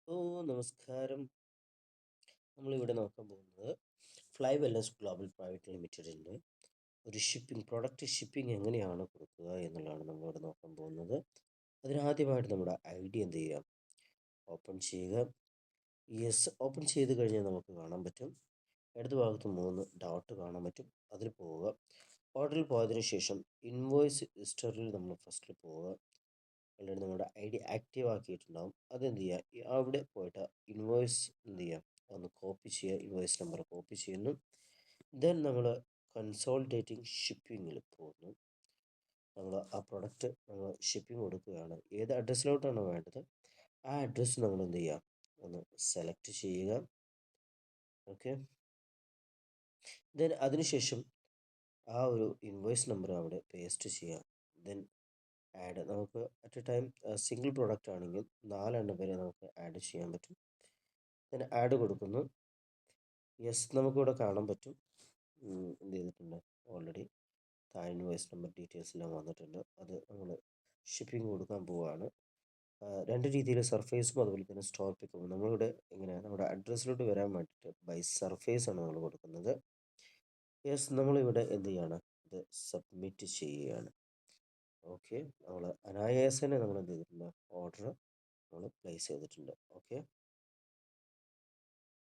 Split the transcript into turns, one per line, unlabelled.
നമസ്കാരം. നമ്മളിവിടെ നോക്കാൻ പോകുന്നത് ഫ്ലൈ വെൽനസ് ഗ്ലോബൽ പ്രൈവറ്റ് ലിമിറ്റഡിൻ്റെ ഒരു പ്രൊഡക്റ്റ് ഷിപ്പിംഗ് എങ്ങനെയാണ് കൊടുക്കുക എന്നുള്ളതാണ് നമ്മളിവിടെ നോക്കാൻ പോകുന്നത്. അതിനാദ്യമായിട്ട് നമ്മുടെ ഐ ഡി എന്ത് ചെയ്യുക, ഓപ്പൺ ചെയ്യുക. ഓപ്പൺ ചെയ്ത് കഴിഞ്ഞാൽ നമുക്ക് കാണാൻ പറ്റും, ഇടത് ഭാഗത്ത് 3 ഡോട്ട് കാണാൻ പറ്റും. അതിൽ പോവുക. ഓർഡറിൽ പോയതിനു ശേഷം ഇൻവോയ്സ് ഹിസ്റ്ററിയിൽ നമ്മൾ ഫസ്റ്റിൽ പോവുക. ഓൾറെഡി നമ്മുടെ ഐ ഡി ആക്റ്റീവ് ആക്കിയിട്ടുണ്ടാകും. അതെന്ത് ചെയ്യുക, അവിടെ പോയിട്ട് ഇൻവോയ്സ് എന്ത് ചെയ്യുക, ഒന്ന് കോപ്പി ചെയ്യുക. ഇൻവോയ്സ് നമ്പർ കോപ്പി ചെയ്യുന്നു. ദെൻ നമ്മൾ കൺസോൾട്ടേറ്റിംഗ് ഷിപ്പിങ്ങിൽ പോകുന്നു. നമ്മൾ ആ പ്രൊഡക്റ്റ് നമ്മൾ ഷിപ്പിംഗ് കൊടുക്കുകയാണ്. ഏത് അഡ്രസ്സിലോട്ടാണ് വേണ്ടത് ആ അഡ്രസ്സ് നമ്മൾ എന്ത് ചെയ്യുക, ഒന്ന് സെലക്ട് ചെയ്യുക. ഓക്കെ. ദെൻ അതിനുശേഷം ആ ഒരു ഇൻവോയ്സ് നമ്പർ അവിടെ പേസ്റ്റ് ചെയ്യുക. ദെൻ ആഡ്, നമുക്ക് at A time single product ആണെങ്കിൽ 4 എണ്ണം വരെ നമുക്ക് ആഡ് ചെയ്യാൻ പറ്റും. ദെൻ ആഡ് കൊടുക്കുന്നു. നമുക്കിവിടെ കാണാൻ പറ്റും എന്ത് ചെയ്തിട്ടുണ്ട്, ഓൾറെഡി താഴെ ഇൻവോയ്സ് നമ്പർ ഡീറ്റെയിൽസ് എല്ലാം വന്നിട്ടുണ്ട്. അത് നമ്മൾ ഷിപ്പിംഗ് കൊടുക്കാൻ പോവുകയാണ്. രണ്ട് രീതിയിൽ സർഫേസും അതുപോലെ തന്നെ സ്റ്റോർ പിക്കും. നമ്മളിവിടെ ഇങ്ങനെ നമ്മുടെ അഡ്രസ്സിലോട്ട് വരാൻ വേണ്ടിയിട്ട് ബൈ സർഫേസ് ആണ് നമ്മൾ കൊടുക്കുന്നത്. നമ്മളിവിടെ എന്ത് ചെയ്യാണ്, ഇത് സബ്മിറ്റ് ചെയ്യുകയാണ്. ഓക്കെ. നമ്മൾ അനായാസേന നമ്മൾ എന്ത് ചെയ്തിട്ടുണ്ട്, ഓർഡർ നമ്മൾ പ്ലേസ് ചെയ്തിട്ടുണ്ട്. ഓക്കെ.